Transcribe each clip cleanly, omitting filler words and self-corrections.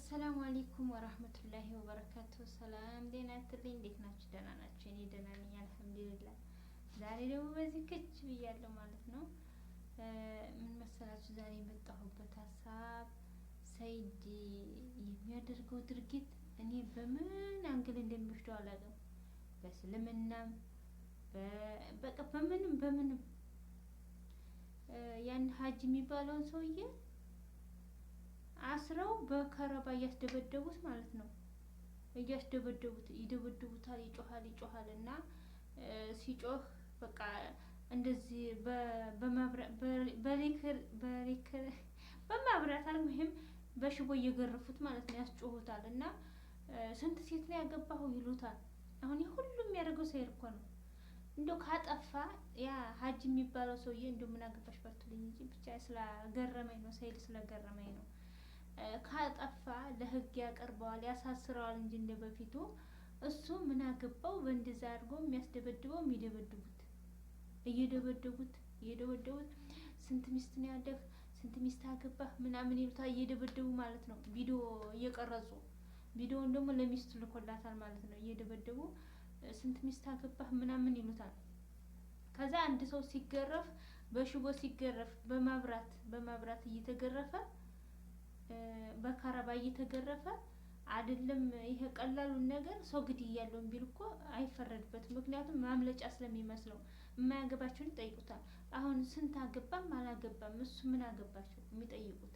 አሰላሙ አለይኩም ወራህመቱላሂ ወበረካቱ። ሰላም ጤና ይስጥልኝ። እንዴት ናችሁ? ደህና ናችሁ? እኔ ደህና ነኝ አልሐምዱሊላህ። ዛሬ ደግሞ በዚህ ከች ብያለሁ ማለት ነው። ምን መሰላችሁ? ዛሬ የመጣሁበት ሀሳብ ሰይድ የሚያደርገው ድርጊት እኔ በምን አንግል እንደሚወስደው አላውቅም። በእስልምናም በቃ በምንም ያን ሀጅ የሚባለውን ሰውዬ አስረው በከረባ እያስደበደቡት ማለት ነው። ይደበድቡታል። ይጮሃል እና ሲጮህ በቃ እንደዚህ በማብራት አልሙሂም በሽቦ እየገረፉት ማለት ነው። ያስጮሁታል እና ስንት ሴት ነው ያገባኸው ይሉታል። አሁን ሁሉም የሚያደርገው ሰይድ እኮ ነው። እንደው ካጠፋ ያ ሀጅ የሚባለው ሰውዬ እንደው ምን አገባሽ ባትሉኝ እንጂ ብቻ ስለገረመኝ ነው። ሰይድ ስለገረመኝ ነው። ካጠፋ ለህግ ያቀርበዋል፣ ያሳስረዋል እንጂ እንደ በፊቱ እሱ ምን አገባው? በእንደዛ አድርጎ የሚያስደበድበው እየደበደቡት ስንት ሚስት ነው ያለህ? ስንት ሚስት አገባህ? ምናምን ይሉታል እየደበደቡ ማለት ነው። ቪዲዮ እየቀረጹ ቪዲዮውን ደግሞ ለሚስቱ ልኮላታል ማለት ነው። እየደበደቡ ስንት ሚስት አገባህ ምናምን ይሉታል። ከዛ አንድ ሰው ሲገረፍ በሽቦ ሲገረፍ በማብራት እየተገረፈ በካረባ እየተገረፈ አይደለም። ይሄ ቀላሉን ነገር ሰው ግድያለሁ ቢል እኮ አይፈረድበትም። ምክንያቱም ማምለጫ ስለሚመስለው የማያገባቸውን ይጠይቁታል። አሁን ስንት አገባም አላገባም እሱ ምን አገባቸው የሚጠይቁት?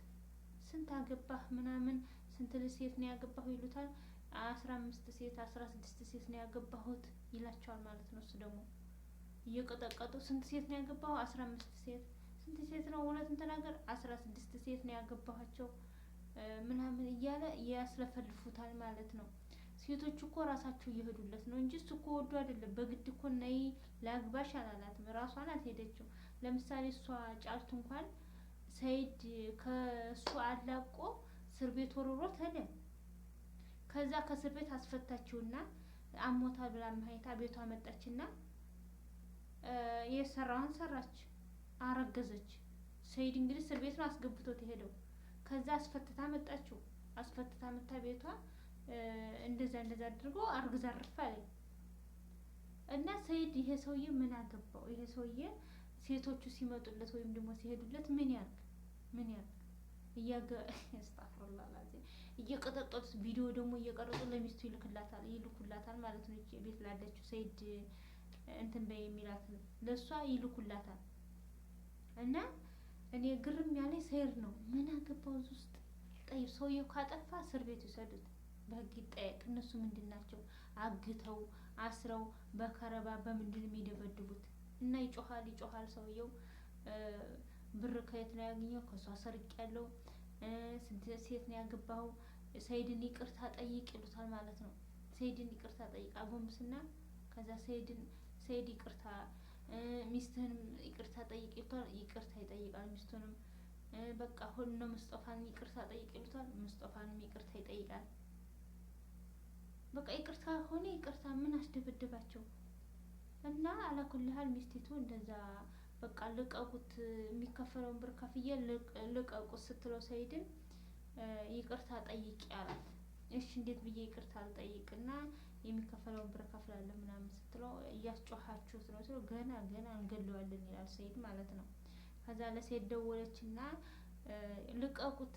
ስንት አገባህ ምናምን ስንት ሴት ነው ያገባሁ ይሉታል። 15 ሴት 16 ሴት ነው ያገባሁት ይላቸዋል ማለት ነው። እሱ ደግሞ እየቀጠቀጡ ስንት ሴት ነው ያገባሁ? 15 ሴት። ስንት ሴት ነው? እውነቱን ተናገር። 16 ሴት ነው ያገባኋቸው ምናምን እያለ ያስለፈልፉታል ማለት ነው። ሴቶቹ እኮ ራሳቸው እየሄዱለት ነው እንጂ እሱ እኮ ወዶ አይደለም። በግድ እኮ ነይ ላግባሽ አላላትም። ራሷ ናት ሄደችው። ለምሳሌ እሷ ጫልቱ እንኳን ሰይድ ከእሱ አላቆ እስር ቤት ወርሮት ሄደ። ከዛ ከእስር ቤት አስፈታችውና አሞታል ብላ ማይታ ቤቷ መጣችና የሰራውን ሰራች፣ አረገዘች። ሰይድ እንግዲህ እስር ቤት ነው አስገብቶት የሄደው። ከዛ አስፈትታ መጣችው። አስፈትታ መጣ ቤቷ እንደዛ አድርጎ አርግዛ አረፋለኝ። እና ሰይድ ይሄ ሰውዬ ምን አገባው? ይሄ ሰውዬ ሴቶቹ ሲመጡለት ወይም ደግሞ ሲሄዱለት ምን ያርግ? አስተግፍሩላህ አልዓዚም እየቀጠቀጡት ቪዲዮ ደግሞ እየቀረጹ ለሚስቱ ይልኩላታል ማለት ነው። እቺ ቤት ላለችው ሰይድ እንትን በይ የሚላት ለሷ ይልኩላታል። እና እኔ ግርም ያለኝ ሰይድ ነው። ምን አገባው እዚህ ውስጥ? ጠይብ ሰውየው ካጠፋ እስር ቤት ይሰዱት፣ በህግ ይጠየቅ። እነሱ ምንድን ናቸው? አግተው አስረው በከረባ በምንድን የሚደበድቡት? እና ይጮሃል ሰውየው። ብር ከየት ነው ያገኘው? ከሷ ሰርቅ ያለው ስንት ሴት ነው ያገባው? ሰይድን ይቅርታ ጠይቅ ይሉታል ማለት ነው። ሰይድን ይቅርታ ጠይቅ አጎንብስና ከዛ ሰይድ ይቅርታ ሚስትህንም ይቅርታ ጠይቅ ይሉታል። ይቅርታ ይጠይቃል ሚስቱንም። በቃ ሁሉ ሙስጠፋን ይቅርታ ጠይቅ ይሉታል። ሙስጠፋንም ይቅርታ ይጠይቃል። በቃ ይቅርታ ሆነ ይቅርታ። ምን አስደበደባቸው? እና አላኩልሃል ሚስቲቱ እንደዛ በቃ ልቀቁት፣ የሚከፈለውን ብር ከፍዬ ልቀቁት ስትለው ሰይድን ይቅርታ ጠይቂ አላት። እሺ እንዴት ብዬ ይቅርታ ልጠይቅና የሚከፈለውን ብር ከፍላለሁ ምናምን ስትለው እያስጮሃችሁት ነው ሲለው ገና እንገለዋለን ይላል ሰይድ ማለት ነው። ከዛ ለሰይድ ደወለችና ልቀቁት፣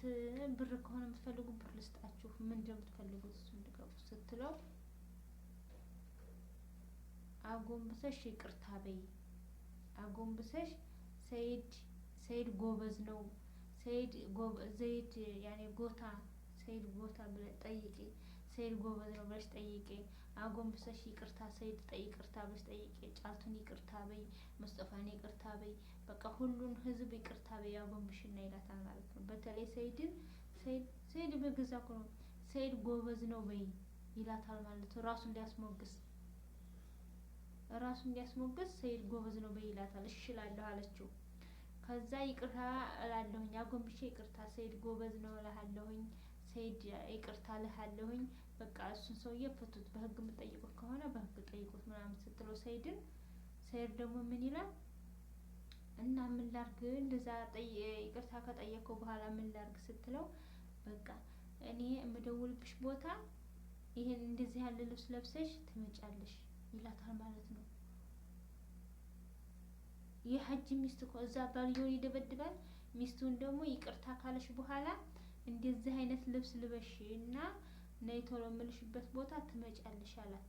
ብር ከሆነ የምትፈልጉ ብር ልስጣችሁ፣ ምን እንደምትፈልጉት እሱን ልቀቁት ስትለው አጎንብሰሽ ይቅርታ በይ፣ አጎንብሰሽ ሰይድ ጎበዝ ነው፣ ሰይድ ያኔ ሰይድ ጎታ ብለሽ ጠይቂ፣ ሰይድ ጎበዝ ነው ብለሽ ጠይቂ፣ አጎንብሰሽ ይቅርታ ሰይድ ይቅርታ ብለሽ ጠይቂ፣ ጫልቱን ይቅርታ በይ፣ ሙስጠፋን ይቅርታ በይ፣ በቃ ሁሉን ህዝብ ይቅርታ በይ አጎንብሽና ይላታል ማለት ነው። በተለይ ሰይድ በገዛ እኮ ነው ሰይድ ጎበዝ ነው በይ ይላታል ማለት ነው። ራሱን እንዲያስሞግስ ሰይድ ጎበዝ ነው በይ ይላታል። እሺ እላለሁ አለችው። ከዛ ይቅርታ እላለሁኝ አጎንብሼ ይቅርታ ሰይድ ጎበዝ ነው እላለሁኝ፣ ሰይድ ይቅርታ እልሃለሁኝ፣ በቃ እሱን ሰውዬ ፍቱት፣ በህግ የምትጠይቁት ከሆነ በህግ ጠይቁት ምናምን ስትለው ሰይድ ደግሞ ምን ይላል? እና ምን ላርግ እንደዛ ይቅርታ ከጠየቀው በኋላ ምን ላርግ ስትለው በቃ እኔ የምደውልብሽ ቦታ ይሄን እንደዚህ ያለ ልብስ ለብሰሽ ትመጫለሽ ይላታል ማለት ነው። የሀጅ ሚስት እኮ እዛ ባልየውን ይደበድባል። ሚስቱን ደግሞ ይቅርታ ካለሽ በኋላ እንደዚህ አይነት ልብስ ልበሽ እና ነይ ቶሎ የምልሽበት ቦታ ትመጫለሽ አላት።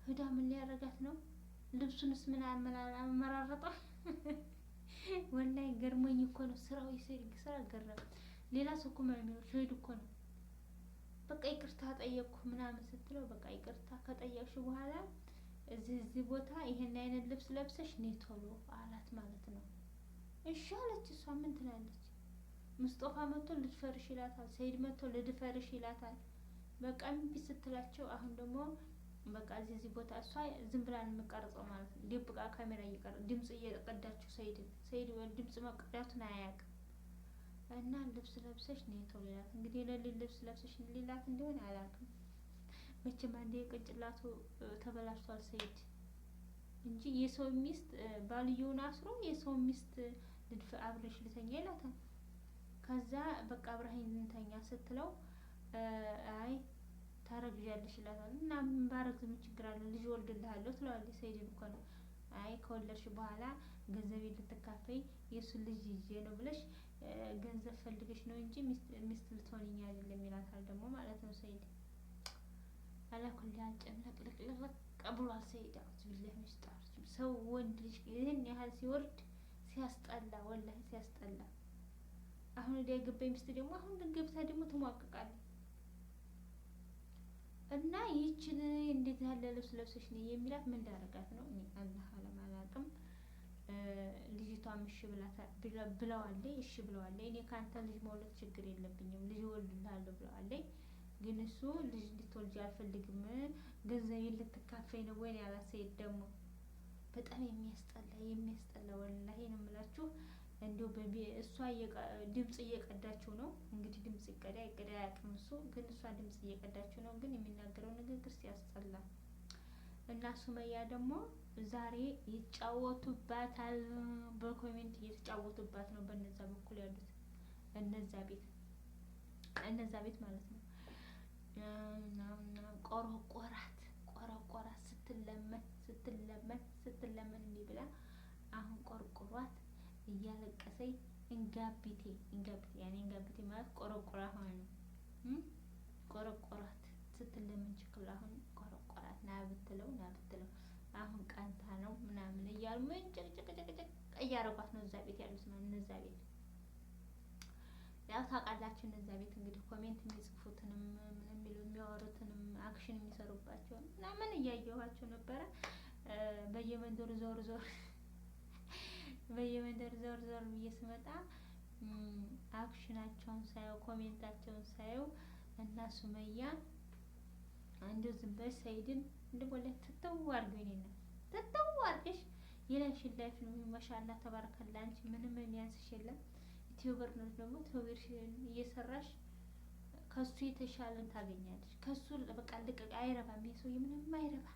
ህዳ ምን ሊያረጋት ነው? ልብሱንስ ምን አመራረጣ? ወላሂ ገርሞኝ እኮ ነው። ስራው የሰይድ ስራ ገረም። ሌላ ሰው እኮ ማለት ሸሂድ እኮ ነው። በቃ ይቅርታ ጠየቅኩ ምናምን ስትለው በቃ ይቅርታ ከጠየቅሽ በኋላ እዚህ ቦታ ይሄን አይነት ልብስ ለብሰሽ ነይ ቶሎ አላት ማለት ነው። እሺ አለች። እሷ ምን ትላለች? ሙስጦፋ መጥቶ ልድፈርሽ ይላታል። ሰይድ መጥቶ ልድፈርሽ ይላታል። በቃ እምቢ ስትላቸው አሁን ደግሞ በቃ እዚህ ቦታ እሷ ዝም ብላ ነው የምትቀርጸው ማለት ነው። ደብቃ ካሜራ ድምጽ እየቀዳችሁ ሰይድ ድምጽ መቅዳቱን አያውቅም። እና ልብስ ለብሰሽ ነይ ቶሎ ይላት። እንግዲህ ለሊት ልብስ ለብሰሽ ሊላት እንደሆነ አላውቅም። መቼም አንዴ ቅንጭላቱ ተበላሽቷል ሰይድ እንጂ የሰው ሚስት ባልየውን አስሮ የሰው ሚስት ልድፍ አብረሽ ልተኛ ይላታል። ከዛ በቃ አብረኸኝ ልተኛ ስትለው አይ ታረግዣለሽ ይላታል። እና ምን ባረግዝ ምን ችግር አለው? ልጅ ወልድልሃለሁ ትለዋለች። ሰይድን እኮ ነው። አይ ከወለድሽ በኋላ ገንዘቤ ልትካፈይ የእሱን ልጅ ይዤ ነው ብለሽ ገንዘብ ፈልገሽ ነው እንጂ ሚስት ልትሆንኝ አይደለም ይላታል ደግሞ ማለት ነው ሰይድ። አላኩል ጨምለቅልቅልቅ ብሏል ሰይድ። አውዝ ቢላሂ ሚስጣር ሰው ወንድ ልጅ ይህን ያህል ሲወርድ ሲያስጠላ፣ ወላሂ ሲያስጠላ። አሁን ወዲያ የገባኝ ሚስት ደግሞ አሁን ገብታ ደግሞ ትሟቅቃለች። እና ይችን እንዴት ያለ ልብስ ለብሰሽ ነው የሚላት ምን እንዳረጋት ነው እኔ አላህ አለም አላውቅም። ልጅቷም እሺ ብለዋለች። እሺ ብለዋለች። እኔ ካንተ ልጅ መውለድ ችግር የለብኝም ልጅ ወልድልሃለሁ ብለዋለች። ግን እሱ ልጅ እንድትወልጂ አልፈልግም ገንዘቤን ልትካፈይ ነው ወይ ያላት ሰይድ ደግሞ በጣም የሚያስጠላ ወላሂ ነው የምላችሁ። እንዲሁ እሷ ድምጽ እየቀዳችው ነው እንግዲህ ድምጽ ይቀዳ አያውቅም እሱ ግን እሷ ድምጽ እየቀዳችው ነው። ግን የሚናገረው ንግግር ሲያስጠላ። እና ሱመያ ደግሞ ዛሬ ይጫወቱባታል። በኮሜንት እየተጫወቱባት ነው በነዛ በኩል ያሉት እነዛ ቤት ማለት ነው። ቆረቆራት ስትለመን እንዲህ ብላ አሁን ቆርቆሯት እያለቀሰኝ እንጋቢቴ ያኔ እንጋቢቴ ማለት ቆረቆራ ሆነ ነው። ቆረቆራት ስትለመን ችክል አሁን ቆረቆራት ና ብትለው አሁን ቀንታ ነው ምናምን እያሉ ምን ጭቅጭቅ እያረጓት ነው እዛ ቤት ያሉት ነው። እነዛ ቤት ያው ታውቃላችሁ እነዛ ቤት እንግዲህ ኮሜንት የሚጽፉትንም የሚያወሩትንም አክሽን የሚሰሩባቸው ምናምን እያየኋቸው ነበረ። በየመንደሩ ዞር ብዬ ስመጣ አክሽናቸውን ሳየው ኮሜንታቸውን ሳየው እና ሱመያ እንደው ዝም በል ሰይድን እንደቦለት ተተዋርገሽ የላይሽን ላይፍ ነው ማሻአላ ተባረከላ። አንቺ ምንም የሚያንስሽ የለም። ዩቲዩበር ነው ደግሞ ዩቲዩበር እየሰራሽ ከሱ የተሻለን ታገኛለሽ። ከሱ በቃ ልቀቅ። አይረባም ይሄ ሰውዬ ምንም አይረባ።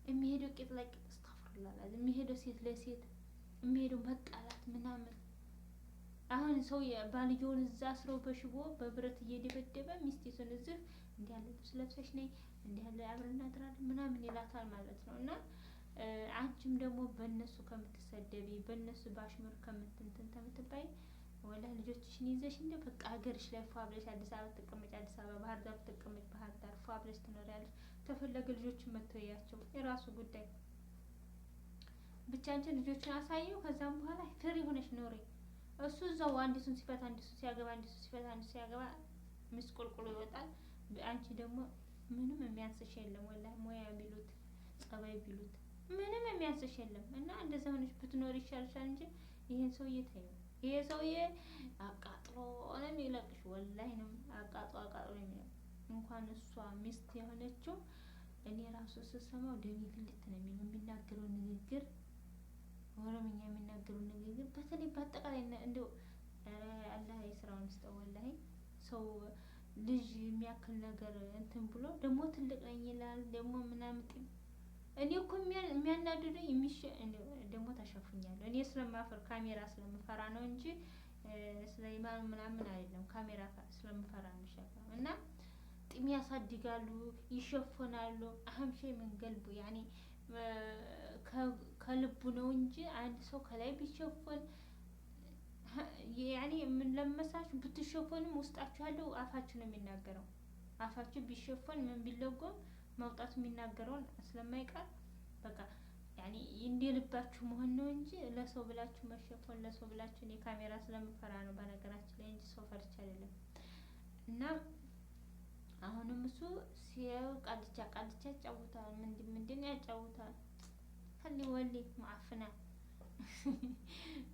የሚሄደው ቂጥ ለቂጥ አስተፍርላላ የሚሄደው ሴት ለሴት የሚሄደው መጣላት ምናምን። አሁን ሰው ባልየውን እዛ አስረው በሽቦ በብረት እየደበደበ ሚስቲቱን እዚህ እንዲህ ያለ ልብስ ለብሰሽ ነይ እንዲህ ያለ አብረን እናድራለን ምናምን ይላታል ማለት ነው። እና አንቺም ደግሞ በእነሱ ከምትሰደቢ በእነሱ ባሽሙር ከምትባይ ወላ ልጆችሽን ይዘሽ እንደ በቃ ሀገርሽ ላይ ፏ ብለሽ አዲስ አበባ ተቀመጭ፣ አዲስ አበባ ባህር ዳር ተቀመጭ፣ ባህር ዳር ፏ ብለሽ ትኖሪያለሽ። ተፈለገ ልጆችን መተው ያቸው የራሱ ጉዳይ። ብቻ አንቺ ልጆችን አሳየው። ከዛም በኋላ ፍሪ ሆነሽ ኖሪ። እሱ እዛው አንዲቱን ሲፈታ አንዲቱን ሲያገባ አንዲቱን ሲፈታ አንዲቱን ሲያገባ ምስቁልቁሉ ይወጣል። አንቺ ደግሞ ምንም የሚያንስሽ የለም። ወላሂ ሙያ ቢሉት ጸባይ ቢሉት ምንም የሚያንስሽ የለም። እና እንደዛ ሆነሽ ብትኖር ይሻልሻል እንጂ ይሄን ሰውዬ ተይው። ይሄ ሰውዬ አቃጥሎ ነው የሚለቅሽ። ወላሂ ነው አቃጥሎ ነው የሚለቅሽ። እንኳን እሷ ሚስት የሆነችው እኔ ራሱ ስሰማው ደሜ ፍልት ነው የሚናገረው ንግግር፣ ኦሮምኛ የሚናገረው ንግግር በተለይ በአጠቃላይ እንደው አላህ የስራውን ይስጠው። ወላሂ ሰው ልጅ የሚያክል ነገር እንትን ብሎ ደግሞ ትልቅ ነኝ ይላል ደግሞ ምናምን። እኔ እኮ የሚያናድደኝ ደግሞ ታሸፉኛለሁ። እኔ ስለማፈር ካሜራ ስለምፈራ ነው እንጂ ስለማን ምናምን አይደለም ካሜራ ስለምፈራ ነው ሸካም እና ጢም ያሳድጋሉ ይሸፈናሉ አህም ሸይ ምን ገልቡ ያኔ ከልቡ ነው እንጂ አንድ ሰው ከላይ ቢሸፈን ያኔ ምን ለመሳችሁ ብትሸፈኑም ውስጣችሁ ያለው አፋችሁ ነው የሚናገረው አፋችሁ ቢሸፈን ምን ቢለጎም መውጣት የሚናገረውን ስለማይቀር በቃ ያኔ እንደልባችሁ መሆን ነው እንጂ ለሰው ብላችሁ መሸፈን ለሰው ብላችሁ እኔ ካሜራ ስለምፈራ ነው በነገራችን ላይ እንጂ ሰው ፈርቻ አይደለም እና አሁንም እሱ ሲያው ቃልቻ ያጫውታል ምንድን ያጫውታል ከሊ ወሊ ማዕፍና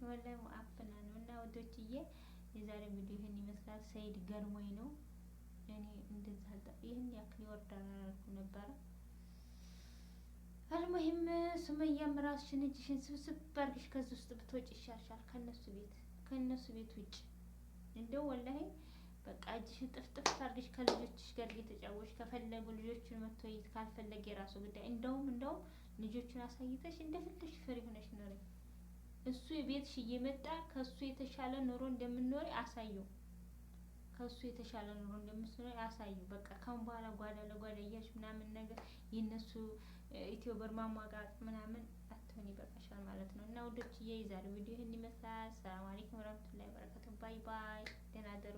ወላሂ ማዕፍና ነው እና ወዶችዬ የዛሬ ቪዲዮ ይሄን ይመስላል ሰይድ ገርሞኝ ነው እኔ እንደዛ ይሄን ያክል ይወርዳል አላልኩም ነበር አልሙሂም ሱመያም ራስሽን እጅሽን ስብስብ አድርገሽ ከዚህ ውስጥ ብትወጪ ይሻልሻል ከነሱ ቤት ውጭ እንደው ወላሂ በቃ እጅሽን ጥፍጥፍ አድርገሽ ከልጆችሽ ጋር እየተጫወትሽ ከፈለጉ ልጆቹን መተውይት ካልፈለገ የራሱ ጉዳይ እንደውም ልጆቹን አሳይተሽ እንደፈለግሽ ፍሪ ሆነሽ ኖሪ እሱ የቤትሽ እየመጣ ከሱ የተሻለ ኑሮ እንደምትኖሪ አሳየው ከሱ የተሻለ ኑሮ እንደምትኖሪ አሳየው በቃ ካሁን በኋላ ጓዳ ለጓዳ እያልሽ ምናምን ነገር የነሱ ኢትዮ በርማ ማጋጥ ምናምን አትሆን ይበቃሻል ማለት ነው እና ወዶችዬ የዛሬው ቪዲዮ ይሄን ይመስላል ሰላም አለይኩም ወራህመቱላሂ ወበረካቱ ባይ ባይ ደህና ደሩ